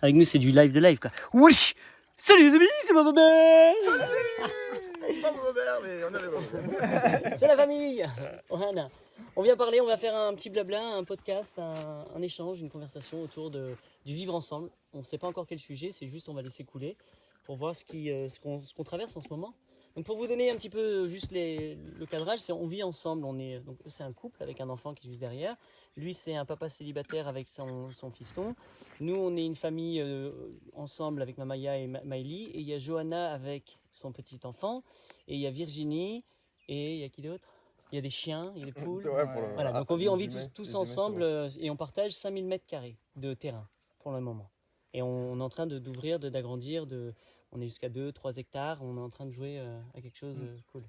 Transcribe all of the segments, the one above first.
Avec nous, c'est du live de live, quoi. Wesh! Salut les amis, c'est ma mère. Pas mon père, mais on a les C'est la famille. Voilà. On vient parler, on va faire un petit blabla, un podcast, un échange, une conversation autour du vivre ensemble. On ne sait pas encore quel sujet, c'est juste on va laisser couler pour voir ce qu'on traverse en ce moment. Donc pour vous donner un petit peu juste le cadrage, c'est on vit ensemble. Donc c'est un couple avec un enfant qui est juste derrière. Lui c'est un papa célibataire avec son fiston. Nous on est une famille ensemble avec Mamaya et Maëlie. Et il y a Johanna avec son petit enfant. Et il y a Virginie. Et il y a qui d'autre? Il y a des chiens, il y a des poules. Ouais, Voilà, donc on vit tous ensemble et on partage 5000 mètres carrés de terrain pour le moment. Et on est en train d'ouvrir, d'agrandir, on est jusqu'à 2-3 hectares, on est en train de jouer à quelque chose de cool.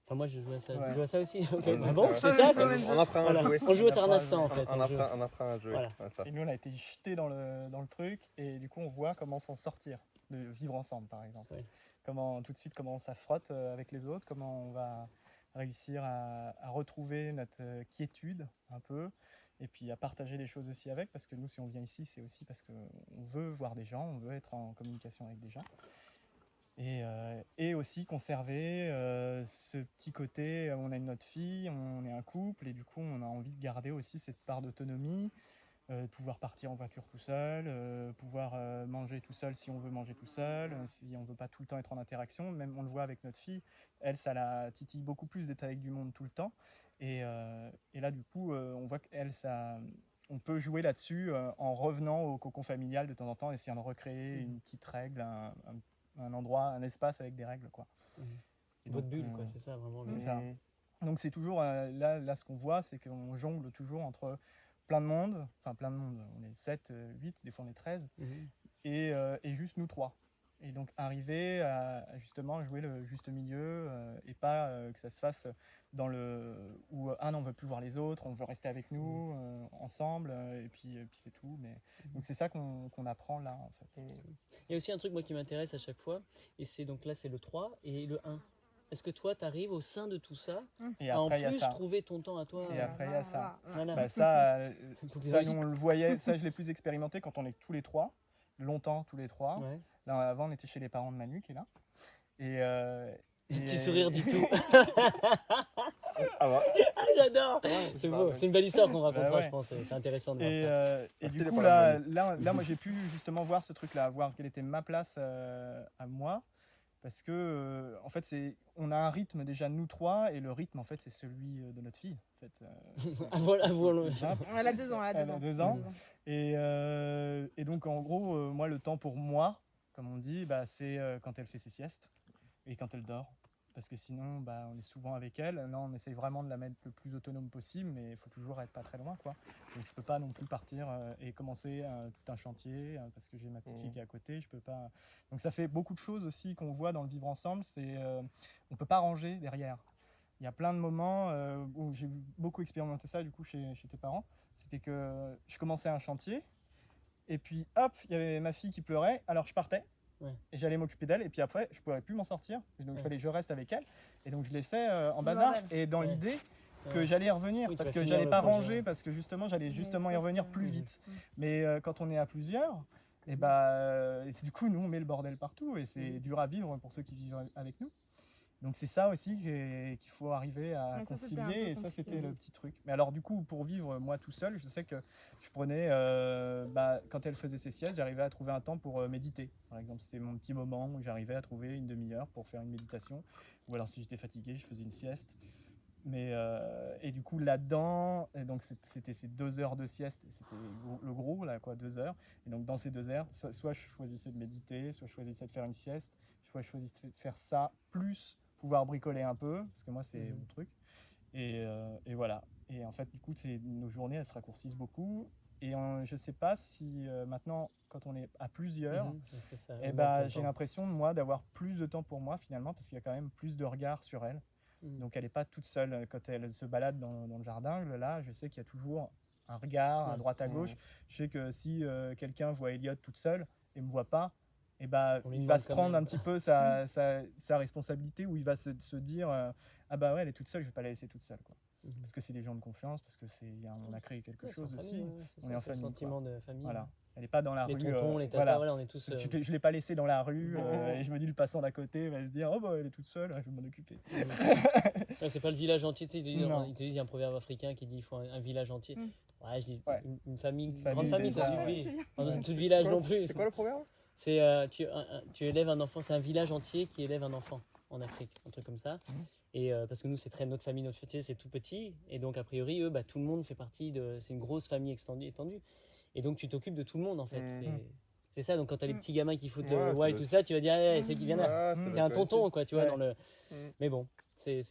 Enfin moi je joue à ça, Ouais. tu joues à ça aussi? Okay. Ouais, Ah bon, c'est ça quoi. On apprend à jouer. On joue au Tarnastan en fait. On apprend à jouer. Voilà. Ouais, ça. Et nous, on a été jetés dans le truc, et du coup, on voit comment s'en sortir, de vivre ensemble, par exemple. Ouais. Comment ça frotte avec les autres, comment on va réussir à retrouver notre quiétude un peu, et puis à partager les choses aussi avec, parce que nous, si on vient ici, c'est aussi parce qu'on veut voir des gens, on veut être en communication avec des gens. Et aussi conserver ce petit côté, on a notre fille, on est un couple, et du coup on a envie de garder aussi cette part d'autonomie, pouvoir partir en voiture tout seul, pouvoir manger tout seul si on veut manger tout seul, si on veut pas tout le temps être en interaction. Même on le voit avec notre fille, elle ça la titille beaucoup plus d'être avec du monde tout le temps, et là du coup on voit qu'elle ça... On peut jouer là-dessus en revenant au cocon familial de temps en temps, essayant de recréer une petite règle, un endroit, un espace avec des règles, quoi. Et votre bulle quoi, c'est ça vraiment. C'est ça. Donc c'est toujours, là ce qu'on voit, c'est qu'on jongle toujours entre plein de monde, on est 7, 8, des fois on est 13, et juste nous 3. Et donc arriver à justement jouer le juste milieu, et pas que ça se fasse dans où non, on veut plus voir les autres, on veut rester avec nous ensemble, et puis c'est tout. Donc c'est ça qu'on apprend là en fait. Il y a aussi un truc moi qui m'intéresse à chaque fois, et c'est donc là c'est le 3 et le 1. Est-ce que toi, tu arrives au sein de tout ça Et à en après, plus trouver ton temps à toi? Et après, il y a ça. Voilà. Bah, ça, nous, on le voyait, ça, je l'ai plus expérimenté quand on est tous les trois, longtemps tous les trois. Ouais. Là, avant, on était chez les parents de Manu qui est là. Le petit sourire dit tout. Ah ouais. J'adore. C'est beau. C'est une belle histoire qu'on racontera, ouais. je pense. C'est intéressant de voir ça. Et Merci du les coup, parents de là, moi, j'ai pu justement voir ce truc-là, voir quelle était ma place à moi. Parce que, en fait, on a un rythme déjà, nous trois, et le rythme, en fait, c'est celui de notre fille. En fait, Voilà. Elle a 2 ans. Elle a 2 ans. Et donc, en gros, moi, le temps pour moi, comme on dit, bah, c'est quand elle fait ses siestes et quand elle dort. Parce que sinon, bah, on est souvent avec elle. Là, on essaye vraiment de la mettre le plus autonome possible, mais il faut toujours être pas très loin, quoi. Donc, je peux pas non plus partir et commencer tout un chantier parce que j'ai ma petite fille qui est à côté. Je peux pas. Donc, ça fait beaucoup de choses aussi qu'on voit dans le vivre ensemble. On peut pas ranger derrière. Il y a plein de moments où j'ai beaucoup expérimenté ça du coup chez tes parents. C'était que je commençais un chantier et puis hop, il y avait ma fille qui pleurait, alors je partais. Ouais. Et j'allais m'occuper d'elle, et puis après je ne pourrais plus m'en sortir, et donc il fallait que je reste avec elle, et donc je laissais en bazar, et dans l'idée que j'allais y revenir, parce que j'allais pas ranger, parce que justement j'allais justement y revenir plus vite. Mais quand on est à plusieurs, et du coup nous on met le bordel partout, et c'est dur à vivre pour ceux qui vivent avec nous. Donc c'est ça aussi qu'il faut arriver à concilier, et ça c'était le petit truc. Mais alors du coup, pour vivre moi tout seul, je sais que je prenais, quand elle faisait ses siestes, j'arrivais à trouver un temps pour méditer. Par exemple, c'est mon petit moment où j'arrivais à trouver une demi-heure pour faire une méditation. Ou alors si j'étais fatigué, je faisais une sieste. Et du coup là-dedans, et donc c'était ces 2 heures de sieste, c'était le gros là quoi, 2 heures. Et donc dans ces 2 heures, soit je choisissais de méditer, soit je choisissais de faire une sieste, soit je choisissais de faire ça, plus pouvoir bricoler un peu, parce que moi c'est mon truc. Et voilà. Et en fait du coup nos journées elles se raccourcissent beaucoup. Et je sais pas si maintenant quand on est à plusieurs, j'ai l'impression moi d'avoir plus de temps pour moi finalement, parce qu'il y a quand même plus de regard sur elle. Donc elle n'est pas toute seule quand elle se balade dans le jardin. Là, je sais qu'il y a toujours un regard à droite à gauche. Je sais que si quelqu'un voit Elliot toute seule et ne me voit pas, il va se prendre un petit peu sa responsabilité, où il va se dire ah bah ouais, elle est toute seule, je vais pas la laisser toute seule, quoi. Parce que c'est des gens de confiance, parce que on a créé quelque chose aussi. On est en famille. Sentiment de famille. Voilà. Elle n'est pas dans la les rue. tontons, les tatas, voilà, on est tous. Je ne l'ai pas laissée dans la rue et je me dis le passant d'à côté va se dire oh bah elle est toute seule, je vais m'en occuper. Ouais, c'est pas le village entier, tu sais, ils Non. te disent, il y a un proverbe africain qui dit il faut un village entier. Ouais, je dis une famille, une famille, grande famille, ça déjà, suffit. c'est bien. Pas besoin de tout le village non plus. C'est quoi le proverbe? C'est tu élèves un enfant, c'est un village entier qui élève un enfant en Afrique, un truc comme ça. Et parce que nous, c'est très notre famille, notre fête, c'est tout petit. Et donc, a priori, eux, bah, tout le monde fait partie de. C'est une grosse famille étendue. Et donc, tu t'occupes de tout le monde, en fait. C'est ça. Donc, quand t'as les petits gamins qui foutent le Ouais, et tout ça, tu vas dire, ah, c'est qui vient là. Ouais, T'es un tonton, quoi, tu vois, Ouais. dans le. Mais bon, c'est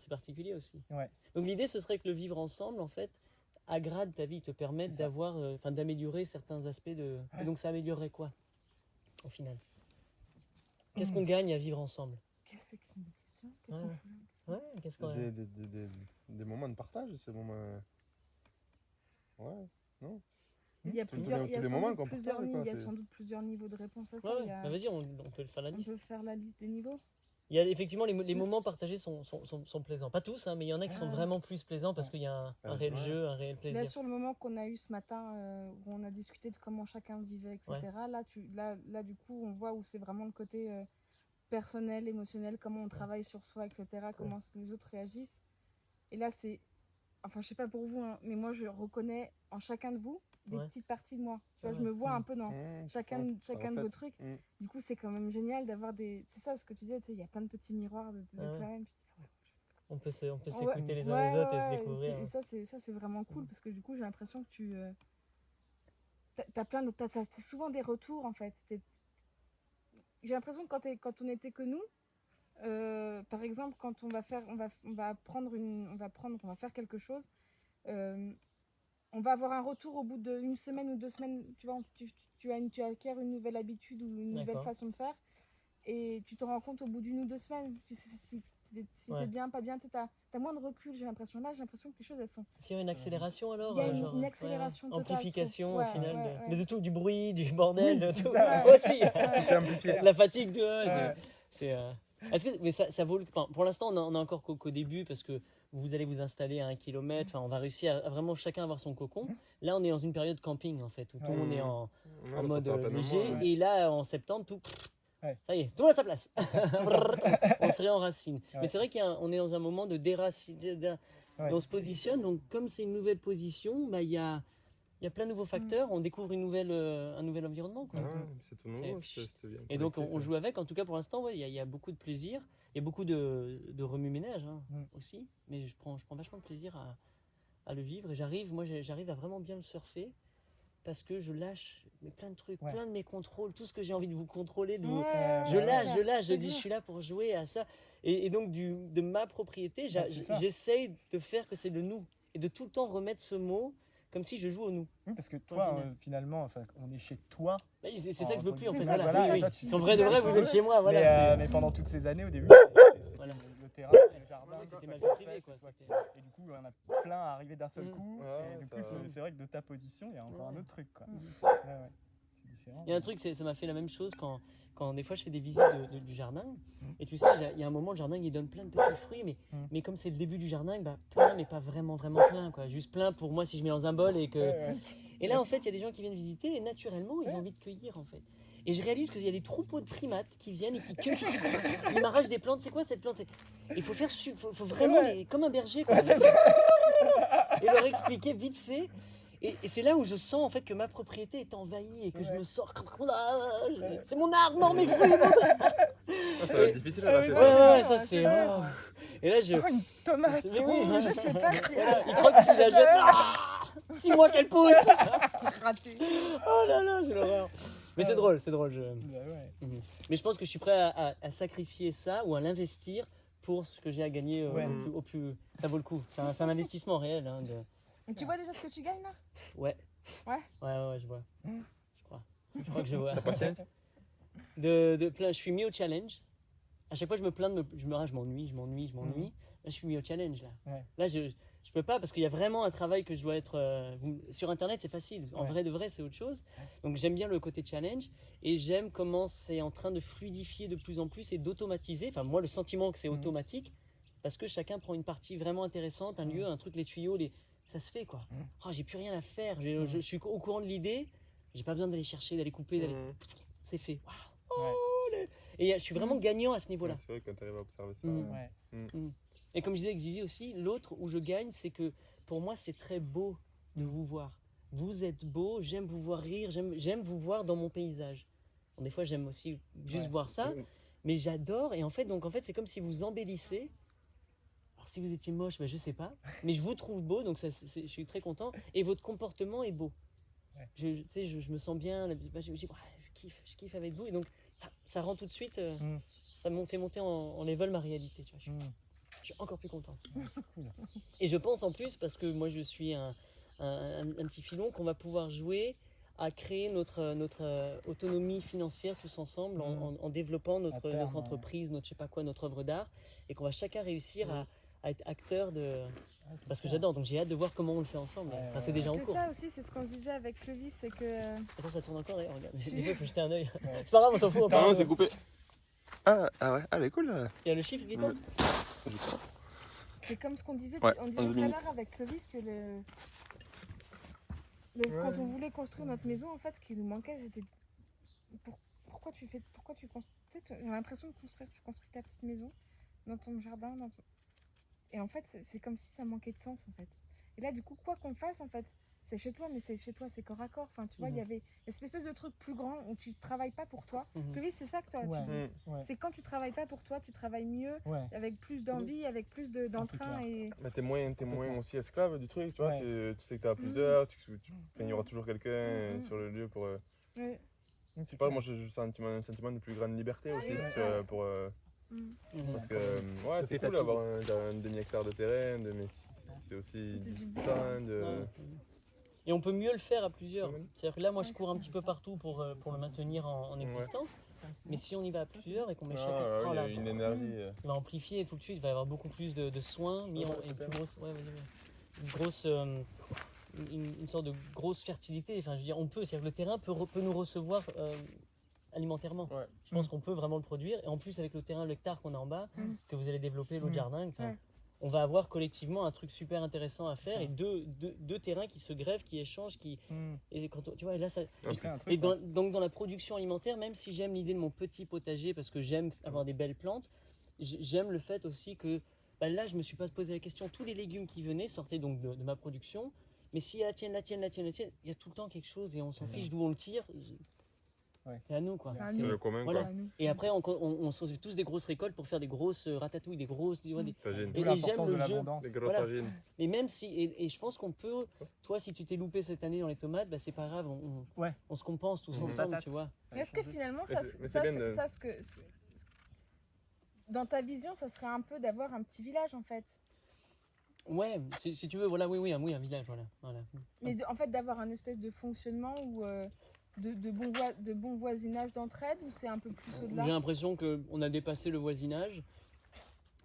particulier aussi. Ouais. Donc, l'idée, ce serait que le vivre ensemble, en fait, agrade ta vie, te permette d'avoir, d'améliorer certains aspects de. Et donc, ça améliorerait quoi, au final? Qu'est-ce qu'on gagne à vivre ensemble? Qu'est-ce qu'une question? Qu'est-ce qu'on fout là? Ouais, qu'est-ce qu'on. Des moments de partage, ces moments. Ouais, non? Il y a Tous plusieurs, les il y a sans moments doute qu'on plusieurs partage, quoi, il y a c'est- sans doute plusieurs niveaux de réponse à ça. Ouais, Il y a- bah vas-y, on peut faire la on liste. peut faire la liste des niveaux. Il y a effectivement les moments partagés sont plaisants. Pas tous, hein, mais il y en a qui sont vraiment plus plaisants parce qu'il y a un réel jeu, un réel Là, plaisir. sur le moment qu'on a eu ce matin, où on a discuté de comment chacun vivait, etc., là, du coup, on voit où c'est vraiment le côté personnel, émotionnel, comment on travaille sur soi, etc., comment les autres réagissent. Et là, c'est... Enfin, je sais pas pour vous, hein, mais moi, je reconnais en chacun de vous des petites parties de moi. Tu vois, je me vois un peu dans chacun de vos trucs. Du coup, c'est quand même génial d'avoir des... C'est ça, ce que tu disais, il y a plein de petits miroirs de toi-même. On peut s'écouter Ouais, les uns les autres et se ouais, découvrir. Et ça, c'est vraiment cool parce que du coup, j'ai l'impression que tu... t'as souvent des retours, en fait. J'ai l'impression que quand on n'était que nous, par exemple, quand on va faire quelque chose, on va avoir un retour au bout d'une semaine ou 2 semaines. Tu vois, tu acquiers une nouvelle habitude ou une nouvelle façon de faire, et tu te rends compte au bout d'1 ou 2 semaines. Tu sais si c'est bien, pas bien. T'as moins de recul. J'ai l'impression que les choses elles sont. Est-ce qu'il y a une accélération alors? Il y a une accélération totale. Amplification Ouais, au final ouais. de tout, du bruit, du bordel, de c'est tout. ça. Aussi. Tout est amplifié. La fatigue, tu vois. Ouais. Est-ce que mais ça vaut enfin, pour l'instant, on est encore qu'au début parce que vous allez vous installer à 1 kilomètre. Enfin, on va réussir à vraiment chacun avoir son cocon. Là, on est dans une période camping en fait où tout le monde est en mode léger. Et là, en septembre, tout. Ça y est, tout le monde à sa place. On se réenracine. Mais c'est vrai qu'on est dans un moment de déracination. On se positionne. Donc, comme c'est une nouvelle position, bah, il y a plein de nouveaux facteurs. On découvre un nouvel environnement, quoi. C'est tout nouveau. c'est bien Et donc, on collectif, joue avec. En tout cas, pour l'instant, il y a beaucoup de plaisir. Il y a beaucoup de remue-ménage aussi. Mais je prends vachement de plaisir à le vivre. Et j'arrive à vraiment bien le surfer parce que je lâche plein de trucs, plein de mes contrôles, tout ce que j'ai envie de vous contrôler. Je lâche. Je dis, je suis là pour jouer à ça. Et donc, de ma propriété, j'essaye de faire que c'est le nous. Et de tout le temps remettre ce mot comme si je joue au nous. Oui, parce que toi, finalement, on est chez toi. C'est ça que je veux plus en fait. ça, Voilà. et toi, tu- En vrai de vrai, vous êtes chez moi. Mais pendant toutes ces années, au début, Voilà. le terrain, le jardin, C'était ma vie privée, quoi. Et du coup, on a plein à arriver d'un seul coup. Ouais, Et du coup, ça- c'est vrai que de ta position, il y a encore un autre truc, quoi. C'est différent. Il y a un truc, ça m'a fait la même chose quand des fois je fais des visites du jardin. Et tu sais, il y a un moment, le jardin il donne plein de petits fruits, mais comme c'est le début du jardin, bah, plein, mais pas vraiment plein, quoi. Juste plein pour moi si je mets dans un bol et que. Et là, en fait, il y a des gens qui viennent visiter et naturellement, ils ont envie de cueillir, en fait. Et je réalise qu'il y a des troupeaux de primates qui viennent et qui cueillent. Ils m'arrachent des plantes. C'est quoi cette plante? Il faut faire faut vraiment comme un berger, quoi. Et leur expliquer vite fait. Et c'est là où je sens en fait que ma propriété est envahie et que je me sors. C'est mon arbre, non mes fruits. Ça va être difficile à lâcher. Ouais, ça c'est. Et là je. Une tomate. Mais oui, Je sais pas si... il croit que tu la jettes. 6 mois qu'elle pousse. raté. Oh là là, c'est l'horreur. Mais c'est drôle. Ouais. Mais je pense que je suis prêt à sacrifier ça ou à l'investir pour ce que j'ai à gagner au plus. Ça vaut le coup. C'est un investissement réel. Hein, Et tu vois déjà ce que tu gagnes là? Ouais. Ouais, je vois. Je crois que je vois. De plein, je suis mis au challenge. À chaque fois, je me plains je m'ennuie. Là, je suis mis au challenge là. Ouais. Là, je peux pas parce qu'il y a vraiment un travail que je dois être. Sur Internet, c'est facile. En vrai de vrai, c'est autre chose. Donc, j'aime bien le côté challenge et j'aime comment c'est en train de fluidifier de plus en plus et d'automatiser. Enfin, moi, le sentiment que c'est automatique parce que chacun prend une partie vraiment intéressante, un lieu, un truc, les tuyaux, ça se fait quoi. Oh, j'ai plus rien à faire. Je suis au courant de l'idée. J'ai pas besoin d'aller chercher, d'aller couper, c'est fait. Waouh. Ouais. Et je suis vraiment gagnant à ce niveau-là. C'est vrai quand tu arrives à observer ça. Ouais. Et comme je disais avec Vivi aussi, l'autre où je gagne, c'est que pour moi, c'est très beau de vous voir. Vous êtes beau, j'aime vous voir rire, j'aime vous voir dans mon paysage. Bon, des fois, j'aime aussi juste voir ça, mais j'adore. Et en fait, c'est comme si vous embellissez. Alors, si vous étiez moche, je sais pas, mais je vous trouve beau, donc je suis très content. Et votre comportement est beau. Ouais. Je me sens bien, je kiffe avec vous. Et donc, ça rend tout de suite, ça me fait monter en level ma réalité. Tu vois, je suis encore plus content. C'est cool. Et je pense en plus, parce que moi je suis un petit filon, qu'on va pouvoir jouer à créer notre autonomie financière tous ensemble en développant notre entreprise, notre je sais pas quoi, notre œuvre d'art, et qu'on va chacun réussir à être acteur de... Parce que j'adore, donc j'ai hâte de voir comment on le fait ensemble. Enfin, c'est déjà en cours. C'est ça aussi, c'est ce qu'on se disait avec Clovis, c'est que... Attends, ça tourne encore d'ailleurs, regarde. Des fois, il faut jeter un œil. C'est pas grave, on s'en fout. Ah non, c'est coupé. Ah ouais, elle est cool là. Il y a le chiffre qui tombe. C'est comme ce qu'on disait, Ouais, on disait 11 tout à minutes. l'heure avec Clovis que quand on voulait construire notre maison, en fait, ce qui nous manquait, c'était pourquoi tu construis. J'ai l'impression de construire, tu construis ta petite maison dans ton jardin, et en fait, c'est comme si ça manquait de sens, en fait. Et là, du coup, quoi qu'on fasse, en fait, c'est chez toi, mais c'est chez toi, c'est corps à corps. Enfin, tu vois, il y a cette espèce de truc plus grand où tu travailles pas pour toi. Clovis, c'est ça que toi, tu dis. C'est quand tu travailles pas pour toi, tu travailles mieux, avec plus d'envie, avec plus d'entrain. Et... Mais t'es moins aussi esclave du truc, tu vois. Tu sais que t'es à plusieurs, il y aura toujours quelqu'un sur le lieu pour. Je sais pas, moi j'ai un sentiment de plus grande liberté aussi. Parce que c'est cool d'avoir un demi-hectare de terrain, mais c'est aussi du temps. Et on peut mieux le faire à plusieurs. C'est-à-dire que là, moi, je cours un petit peu partout pour le maintenir en existence. Mais si on y va à plusieurs et qu'on met chacun... Il y a une énergie. Il va amplifier tout de suite, il va y avoir beaucoup plus de soins mis en une plus grosse... une sorte de grosse fertilité. Enfin, je veux dire, on peut. C'est-à-dire que le terrain peut nous recevoir alimentairement. Je pense qu'on peut vraiment le produire. Et en plus, avec le terrain, l'hectare qu'on a en bas, que vous allez développer, l'autre jardin... On va avoir collectivement un truc super intéressant à faire et deux terrains qui se greffent, qui échangent, et quand tu vois, et là ça. Et donc dans la production alimentaire, même si j'aime l'idée de mon petit potager parce que j'aime avoir des belles plantes, j'aime le fait aussi que là je me suis pas posé la question. Tous les légumes qui venaient sortaient donc de ma production, mais si la tienne, il y a tout le temps quelque chose et on s'en fiche d'où on le tire. C'est à nous quoi. C'est le commun quoi. Et après on se fait tous des grosses récoltes pour faire des grosses ratatouilles, des grosses... D'où Et j'aime le jeu. Des gros tagines. Et même si... Et je pense qu'on peut... Toi, si tu t'es loupé cette année dans les tomates, c'est pas grave, on se compense tous ensemble, tu vois. Mais est-ce que finalement, dans ta vision, ça serait un peu d'avoir un petit village en fait? Ouais, si tu veux, voilà, oui, un village, voilà. Mais en fait, d'avoir un espèce de fonctionnement où... de bon voisinage d'entraide, ou c'est un peu plus au-delà? J'ai l'impression qu'on a dépassé le voisinage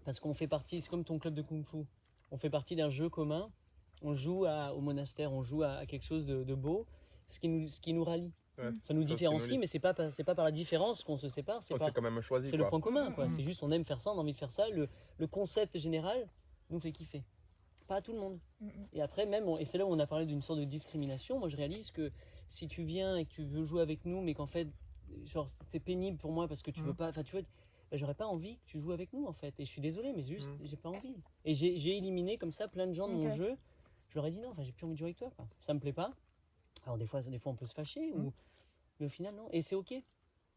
parce qu'on fait partie, c'est comme ton club de kung-fu, on fait partie d'un jeu commun, on joue au monastère, on joue à quelque chose de beau, ce qui nous rallie. Ça nous différencie, mais c'est pas par la différence qu'on se sépare, c'est quand même choisi. C'est le point commun, quoi. C'est juste on aime faire ça, on a envie de faire ça, le concept général nous fait kiffer. Pas à tout le monde. Et après, et c'est là où on a parlé d'une sorte de discrimination. Moi, je réalise que si tu viens et que tu veux jouer avec nous, mais qu'en fait, genre, c'est pénible pour moi parce que tu veux pas. Enfin, tu vois, j'aurais pas envie que tu joues avec nous, en fait. Et je suis désolé, mais juste, j'ai pas envie. Et j'ai éliminé comme ça plein de gens de mon jeu. Je leur ai dit non, j'ai plus envie de jouer avec toi, quoi. Ça me plaît pas. Alors, des fois on peut se fâcher, mais au final, non. Et c'est ok. Et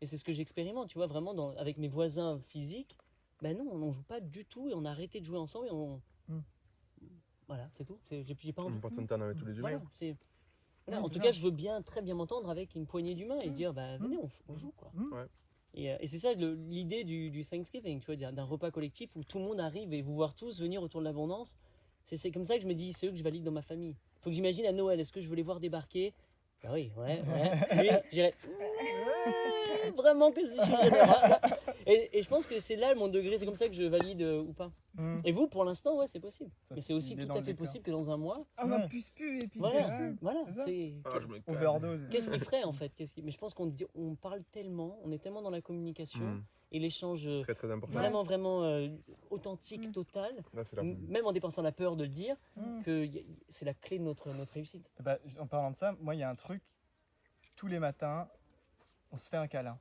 c'est ce que j'expérimente, tu vois, vraiment, avec mes voisins physiques. Ben non, on joue pas du tout et on a arrêté de jouer ensemble et voilà, c'est tout. J'ai pas envie. On peut s'entendre avec tous les humains. En tout cas, je veux très bien m'entendre avec une poignée d'humains et dire, venez, on joue, quoi. Et c'est ça l'idée du Thanksgiving, tu vois, d'un repas collectif où tout le monde arrive et vous voir tous venir autour de l'abondance. C'est comme ça que je me dis, c'est eux que je valide dans ma famille. Faut que j'imagine à Noël, est-ce que je veux les voir débarquer? Ah oui, ouais. Lui, j'irais. Vraiment que si je suis général. Et je pense que c'est là mon degré, c'est comme ça que je valide ou pas. Et vous, pour l'instant, c'est possible. Mais c'est aussi tout à fait possible que dans un mois. On n'en puisse plus et puis voilà. Overdose. Qu'est-ce qu'il ferait en fait? Mais je pense qu'on parle tellement, on est tellement dans la communication et l'échange très important. vraiment authentique, total, même en dépensant la peur de le dire, que c'est la clé de notre réussite. En parlant de ça, moi il y a un truc tous les matins, on se fait un câlin.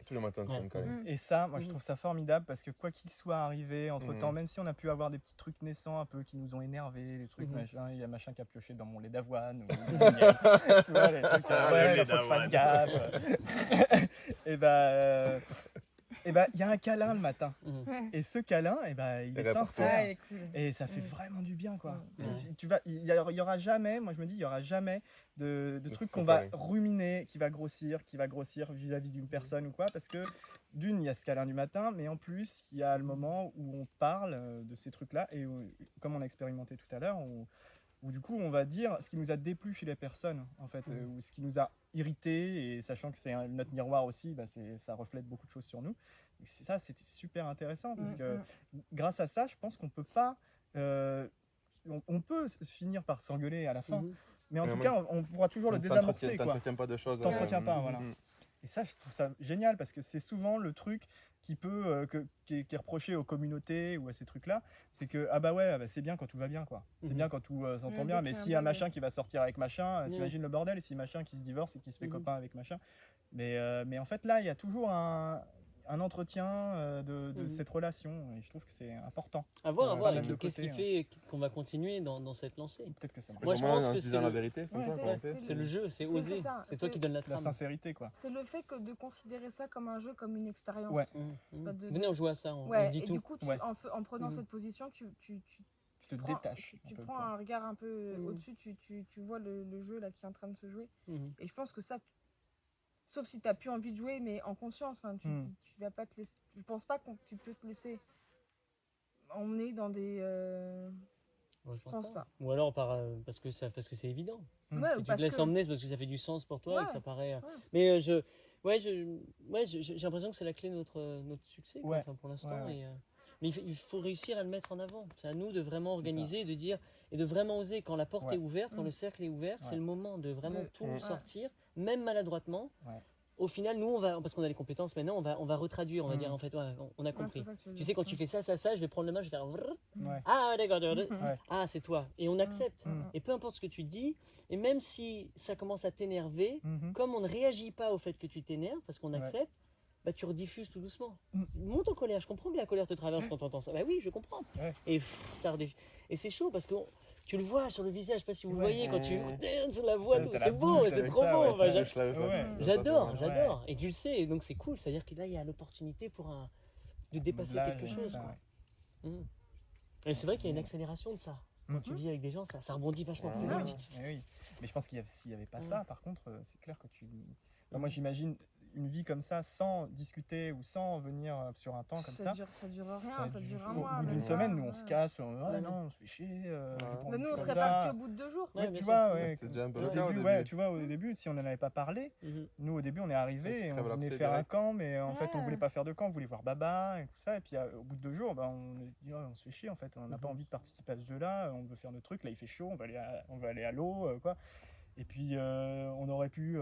Tous les matins, c'est un câlin. Et ça, moi, je trouve ça formidable parce que quoi qu'il soit arrivé entre-temps, même si on a pu avoir des petits trucs naissants un peu qui nous ont énervés, les trucs machin, il y a machin qui a pioché dans mon lait d'avoine ou tu vois, les trucs, il faut que je fasse gaffe. Et il y a un câlin le matin. Et ce câlin, il est sincère. Et ça fait vraiment du bien, quoi. Il y aura jamais, moi je me dis, il y aura jamais de trucs qu'on va ruminer, qui va grossir vis-à-vis d'une personne ou quoi, parce que d'une, il y a ce câlin du matin, mais en plus, il y a le moment où on parle de ces trucs-là, et comme on a expérimenté tout à l'heure, où du coup on va dire ce qui nous a déplu chez les personnes, en fait, ou ce qui nous a irrité, et sachant que c'est notre miroir aussi, ça reflète beaucoup de choses sur nous. Ça, c'était super intéressant, parce que grâce à ça, je pense qu'on peut pas... on peut finir par s'engueuler à la fin, mais en tout cas, on pourra toujours le désamorcer. T'entretiens pas de choses. T'entretiens pas, voilà. Et ça, je trouve ça génial, parce que c'est souvent le truc qui est reproché aux communautés ou à ces trucs-là, c'est que c'est bien quand tout va bien, quoi. C'est bien quand tout s'entend bien, mais s'il y a machin qui va sortir avec machin, t'imagines le bordel, et si machin qui se divorce et qui se fait copain avec machin. Mais en fait, là, il y a toujours un entretien de cette relation, et je trouve que c'est important. À voir, qu'est-ce qui fait qu'on va continuer dans cette lancée. Peut-être que ça marche. Moi, je pense que c'est la vérité. C'est le jeu, c'est oser. C'est toi qui donnes la trame. La sincérité, quoi. C'est le fait de considérer ça comme un jeu, comme une expérience. Ouais. Venez, on joue à ça, on se dit et tout. du coup, en prenant cette position, tu te détaches. Tu prends un regard un peu au-dessus, tu vois le jeu là, qui est en train de se jouer. Et je pense que ça, sauf si tu n'as plus envie de jouer, mais en conscience, tu vas pas te laisser. Je pense pas que tu peux te laisser emmener dans des. Je pense pas. Ou alors parce que c'est évident. Ouais, tu te laisses emmener, c'est parce que ça fait du sens pour toi et que ça paraît. Mais j'ai l'impression que c'est la clé de notre succès, quoi, pour l'instant. Mais il faut réussir à le mettre en avant. C'est à nous de vraiment organiser, de dire et de vraiment oser. Quand la porte est ouverte, quand le cercle est ouvert, c'est le moment de vraiment tout sortir, même maladroitement. Au final, nous, parce qu'on a les compétences maintenant, on va retraduire, on va dire en fait, on a compris. Tu sais, quand tu fais ça, je vais prendre le main, je vais faire ah d'accord, ah c'est toi. Et on accepte. Et peu importe ce que tu dis, et même si ça commence à t'énerver, comme on ne réagit pas au fait que tu t'énerves, parce qu'on accepte, tu rediffuses tout doucement. Monte en colère, je comprends que la colère te traverse quand tu entends ça. Bah oui, je comprends. Et ça rediffuse. Et c'est chaud parce que tu le vois sur le visage, je sais pas si vous voyez, quand tu sur la voix, c'est beau, c'est trop beau. J'adore. Et tu le sais, et donc c'est cool. C'est-à-dire que là, il y a l'opportunité de dépasser quelque chose. Et c'est vrai qu'il y a une accélération de ça. Quand tu vis avec des gens, ça rebondit vachement plus vite. Mais je pense qu'il s'il n'y avait pas ça, par contre, c'est clair que moi, j'imagine une vie comme ça, sans discuter ou sans venir sur un temps comme ça. Ça dure rien, ça dure un mois. Au bout d'une semaine, nous on se casse, on se fait chier. Nous on serait partis au bout de 2 jours. Tu vois, c'était déjà un peu le cas au début. Tu vois, au début, si on n'en avait pas parlé, nous au début on est arrivés et on venait faire un camp, mais en fait on voulait pas faire de camp, on voulait voir Baba et tout ça. Et puis au bout de 2 jours, on se fait chier en fait, on n'a pas envie de participer à ce jeu-là, on veut faire notre truc, là il fait chaud, on va aller à l'eau, quoi. Et puis on aurait pu,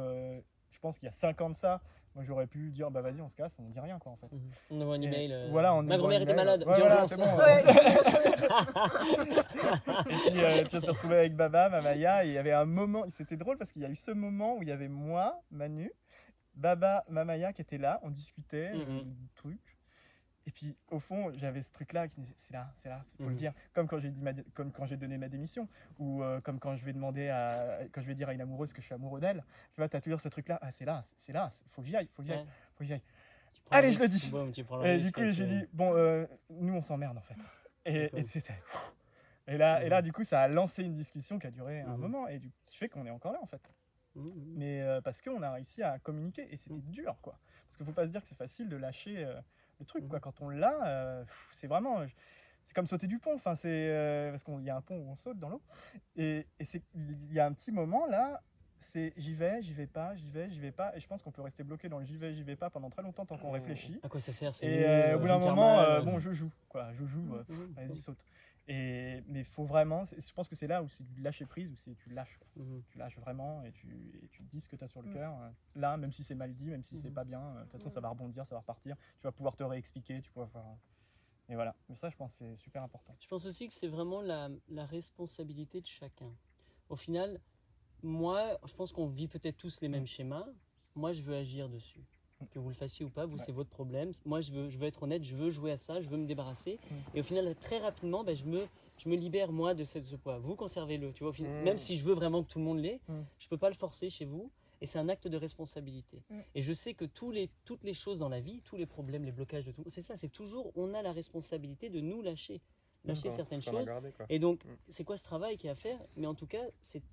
je pense qu'il y a 5 ans de ça, moi j'aurais pu dire vas-y on se casse, on dit rien quoi en fait. On envoie un email. Ma grand-mère était malade. C'est bon. Et puis tu te retrouvais avec Baba, Mamaya, et il y avait un moment, c'était drôle parce qu'il y a eu ce moment où il y avait moi, Manu, Baba, Mamaya qui étaient là, on discutait du truc. Et puis au fond, j'avais ce truc-là qui disait c'est là, faut le dire. Comme quand j'ai donné ma démission, ou comme quand je vais dire à une amoureuse que je suis amoureux d'elle. Tu vois, t'as toujours ce truc-là. Ah c'est là, faut que j'y aille. Allez, je le dis. Et du coup, j'ai dit nous on s'emmerde en fait. Et c'est ça. Et là, du coup, ça a lancé une discussion qui a duré un moment et qui fait qu'on est encore là en fait. Mais parce qu'on a réussi à communiquer et c'était dur quoi. Parce qu'il faut pas se dire que c'est facile de lâcher. Le truc quoi, quand on l'a, c'est vraiment, c'est comme sauter du pont, parce qu'il y a un pont où on saute dans l'eau, et il y a un petit moment là, c'est j'y vais pas, et je pense qu'on peut rester bloqué dans le j'y vais pas pendant très longtemps tant qu'on réfléchit. À quoi ça sert? Et au bout d'un moment, je joue, vas-y saute. Mais il faut vraiment, je pense que c'est là où c'est du lâcher prise, où c'est tu lâches. Tu lâches vraiment et tu dis ce que tu as sur le cœur. Là, même si c'est mal dit, même si c'est pas bien, de toute façon ça va rebondir, ça va repartir. Tu vas pouvoir te réexpliquer, tu vas pouvoir... Et voilà, mais ça je pense que c'est super important. Je pense aussi que c'est vraiment la responsabilité de chacun. Au final, moi, je pense qu'on vit peut-être tous les mêmes schémas. Moi, je veux agir dessus. Que vous le fassiez ou pas, vous, c'est votre problème. Moi, je veux être honnête, je veux jouer à ça, je veux me débarrasser. Et au final, très rapidement, je me libère, moi, de ce poids. Vous, conservez-le. Tu vois, au final, même si je veux vraiment que tout le monde l'ait, je ne peux pas le forcer chez vous. Et c'est un acte de responsabilité. Et je sais que toutes les choses dans la vie, tous les problèmes, les blocages de tout, c'est ça, c'est toujours, on a la responsabilité de nous lâcher certaines choses. Et donc, c'est quoi ce travail qu'il y a à faire? Mais en tout cas,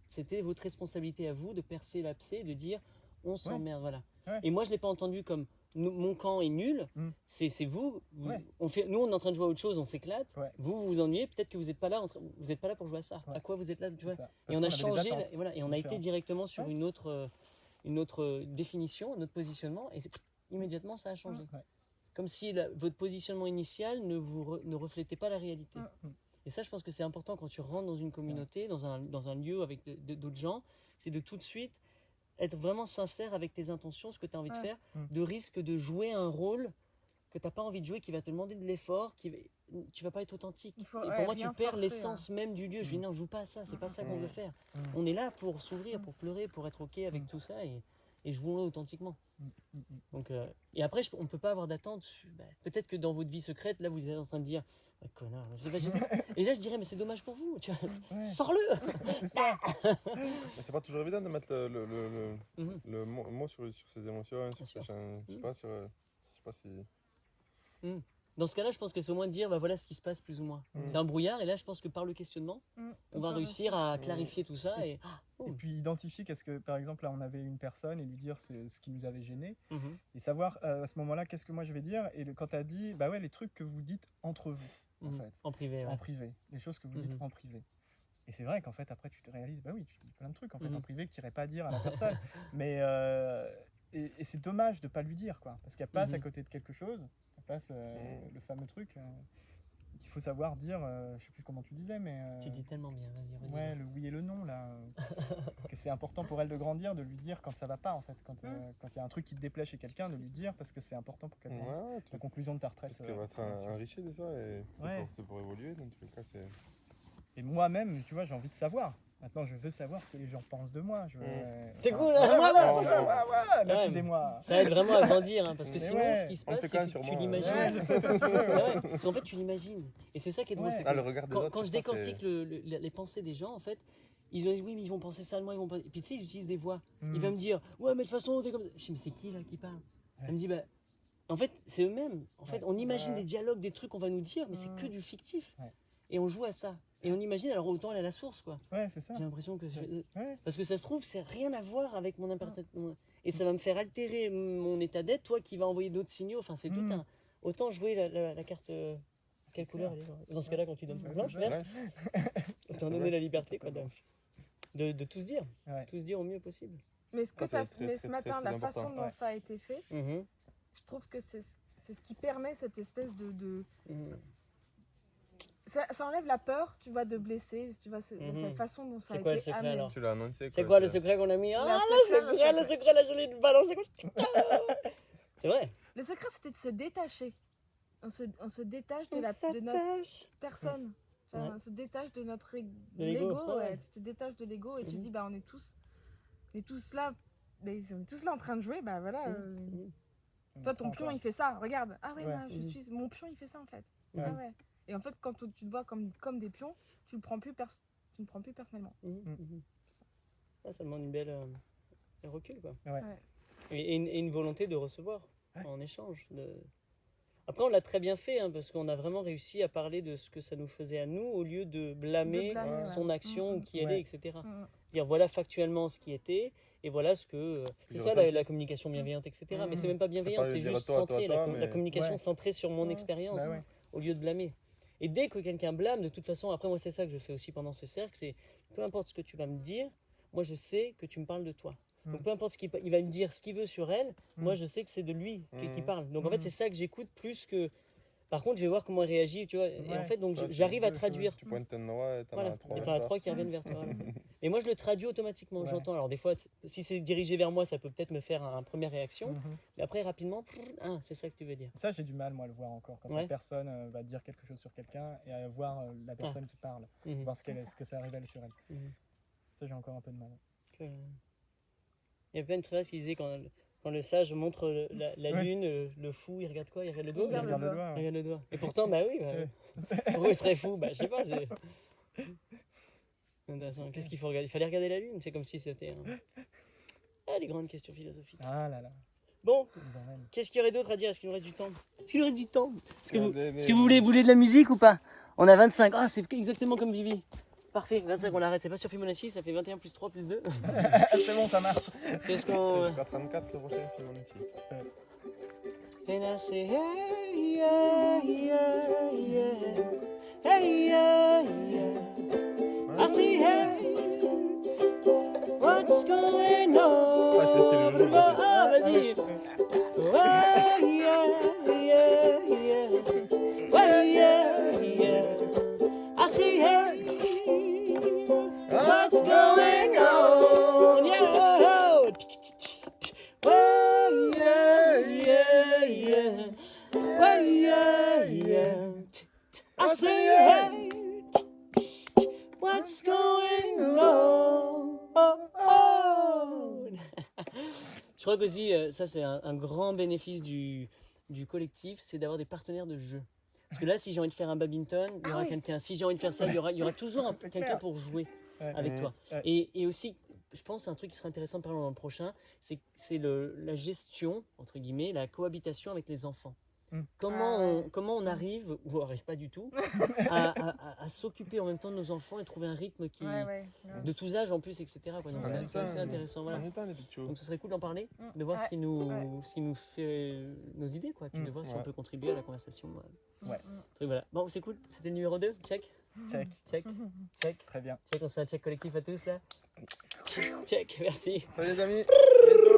c'était votre responsabilité à vous de percer l'abcès, de dire, on s'emmerde, voilà. Et moi, je ne l'ai pas entendu comme mon camp est nul, c'est vous, nous on est en train de jouer à autre chose, on s'éclate, vous vous ennuyez, peut-être que vous n'êtes pas là pour jouer à ça. À quoi vous êtes là, tu vois? Et on a changé, et on a été directement sur une autre définition, un autre positionnement, et immédiatement ça a changé. Comme si votre positionnement initial ne reflétait pas la réalité. Et ça, je pense que c'est important quand tu rentres dans une communauté, dans un lieu avec d'autres gens, c'est de tout de suite être vraiment sincère avec tes intentions, ce que tu as envie de faire, de risque de jouer un rôle que tu n'as pas envie de jouer, qui va te demander de l'effort, tu vas pas être authentique. Et pour moi, tu perds l'essence même du lieu. Je dis non, joue pas à ça, c'est pas ça qu'on veut faire. On est là pour s'ouvrir, pour pleurer, pour être OK avec tout ça et jouons-le authentiquement. Donc, et après, on ne peut pas avoir d'attente. Peut-être que dans votre vie secrète, là, vous êtes en train de dire connard, je sais pas. Et là, je dirais, mais c'est dommage pour vous. Tu vois, sors-le. C'est ça. Mais c'est pas toujours évident de mettre le mot sur ses émotions, sur ses, je sais pas si. Dans ce cas-là, je pense que c'est au moins de dire, voilà ce qui se passe plus ou moins. C'est un brouillard, et là, je pense que par le questionnement, on va réussir à clarifier tout ça. Et puis identifier qu'est-ce que, par exemple, là, on avait une personne et lui dire ce qui nous avait gêné, et savoir à ce moment-là, qu'est-ce que moi je vais dire. Et quand tu as dit, les trucs que vous dites entre vous, en fait. En privé. En privé. Les choses que vous dites en privé. Et c'est vrai qu'en fait, après, tu te réalises, tu dis plein de trucs en fait, en privé que tu n'irais pas dire à la personne. Mais et c'est dommage de ne pas lui dire, quoi. Parce qu'elle passe à côté de quelque chose. Elle passe le fameux truc qu'il faut savoir dire. Je ne sais plus comment tu disais, mais. Tu dis tellement bien, vas-y. Ouais, le oui et le non, là. Que c'est important pour elle de grandir, de lui dire quand ça va pas, en fait. Quand il y a un truc qui te déplaît chez quelqu'un, de lui dire, parce que c'est important pour qu'elle grandisse. La conclusion de ta retraite. Parce qu'elle va être enrichie de ça, et c'est pour évoluer, dans tous les cas, c'est. Et moi-même, tu vois, j'ai envie de savoir. Maintenant, je veux savoir ce que les gens pensent de moi. C'est cool, hein, moi. Ça aide vraiment à grandir, parce que sinon, ce qui se passe, c'est que tu l'imagines. Parce qu'en fait, tu l'imagines. Et c'est ça qui est drôle. Quand je décortique les pensées des gens, en fait, ils disent oui, mais ils vont penser ça de moi. Et puis tu sais, ils utilisent des voix. Il va me dire, ouais, mais de toute façon, t'es comme ça. Je dis, mais c'est qui là qui parle? Elle me dit, en fait, c'est eux-mêmes. En fait, on imagine des dialogues, des trucs qu'on va nous dire, mais c'est que du fictif. Et on joue à ça. Et on imagine, alors autant aller à la source, quoi. Ouais, c'est ça. J'ai l'impression que... Parce que ça se trouve, c'est rien à voir avec mon impertinence. Et ça va me faire altérer mon état d'être, toi qui vas envoyer d'autres signaux. Enfin, c'est tout un... Autant jouer la carte... Quelle couleur elle est? Dans ce cas-là, quand tu donnes blanche, verte, autant donner la liberté, quoi, de tout se dire. Tout se dire au mieux possible. Mais ce matin, la façon dont ça a été fait, je trouve que c'est ce qui permet cette espèce de ça enlève la peur, tu vois, de blesser, tu vois, c'est la façon dont ça a été amené. Tu l'as annoncé, quoi. C'est quoi le secret qu'on a mis? Ah, le secret, la jolie balance, c'est quoi? C'est vrai. Le secret, c'était de se détacher. On se détache de notre personne. On se détache de notre ego. Tu te détaches de l'ego et tu dis, on est tous là, on est tous là en train de jouer, voilà. Toi, ton pion, il fait ça, regarde. Ah ouais, mon pion, il fait ça, en fait. Ah ouais. Et en fait, quand tu te vois comme des pions, tu ne prends plus personnellement. Ça demande une belle recul, quoi. Ouais. Et une volonté de recevoir en échange. Après, on l'a très bien fait, parce qu'on a vraiment réussi à parler de ce que ça nous faisait à nous, au lieu de blâmer son action, ou qui elle est, etc. Dire voilà factuellement ce qui était, et voilà ce que... c'est ça la communication bienveillante, etc. Mais c'est même pas bienveillante, c'est juste centré, la communication centrée sur mon expérience, au lieu de blâmer. Et dès que quelqu'un blâme, de toute façon, après moi c'est ça que je fais aussi pendant ces cercles, c'est peu importe ce que tu vas me dire, moi je sais que tu me parles de toi. Donc peu importe il va me dire ce qu'il veut sur elle, moi je sais que c'est de lui qui parle. Donc en fait c'est ça que j'écoute plus que... Par contre je vais voir comment elle réagit, tu vois. Et en fait donc j'arrive à traduire. Tu pointes un doigt et t'en as trois. Et t'en as trois qui reviennent vers toi. Et moi je le traduis automatiquement, j'entends. Alors des fois si c'est dirigé vers moi ça peut peut-être me faire une première réaction. Mais après rapidement, c'est ça que tu veux dire. Ça j'ai du mal moi à le voir encore. Quand la personne va dire quelque chose sur quelqu'un et à voir la personne qui parle. Voir ce que ça révèle sur elle. Ça j'ai encore un peu de mal. Il y a plein de traces qui disaient quand le sage montre la lune, le fou, il regarde quoi? Il regarde le doigt? Il regarde le doigt. Il regarde le doigt. Et pourtant, bah oui, pourquoi il serait fou? Bah je sais pas, c'est intéressant. Qu'est-ce qu'il faut regarder? Il fallait regarder la lune, c'est comme si c'était les grandes questions philosophiques. Ah là là. Bon, Ils en aiment. qu'est-ce qu'il y aurait d'autre à dire? Est-ce qu'il nous reste du temps? Est-ce qu'il nous reste du temps? Est-ce que vous voulez de la musique ou pas? On a 25. Ah, c'est exactement comme Vivi. Parfait, 25, on l'arrête. C'est pas sur Fibonacci, ça fait 21 plus 3 plus 2. C'est bon, ça marche. Qu'est-ce qu'on. C'est 34 le prochain Fibonacci. And I say, hey, yeah, yeah, yeah. Hey, yeah, yeah. I say, hey, what's going on? Ah, je fais style Jojo, vas-y. Ah, vas-y. Oh, yeah, yeah, yeah. Oh, yeah, yeah. I say, hey, what's going on? Yeah. Oh, yeah, yeah, yeah. Oh, yeah, yeah. I say, hey, what's going on? Oh, oh. Je crois qu'aussi, ça c'est un grand bénéfice du collectif, c'est d'avoir des partenaires de jeu. Parce que là, si j'ai envie de faire un badminton, il y aura quelqu'un. Si j'ai envie de faire ça, il y aura toujours quelqu'un pour jouer avec toi. Et aussi, je pense un truc qui serait intéressant de parler dans le prochain, c'est la gestion, entre guillemets, la cohabitation avec les enfants. Comment on arrive, ou on n'arrive pas du tout, à s'occuper en même temps de nos enfants et trouver un rythme qui, de tous âges en plus, etc. quoi. Donc c'est assez intéressant. Voilà. Donc ce serait cool d'en parler, de voir ce qui nous fait nos idées, quoi, puis de voir si on peut contribuer à la conversation. Truc, voilà. Bon, c'est cool, c'était le numéro 2, check. Check. Check. Très bien. Check, on se fait un check collectif à tous là. Check, merci. Salut les amis, à bientôt.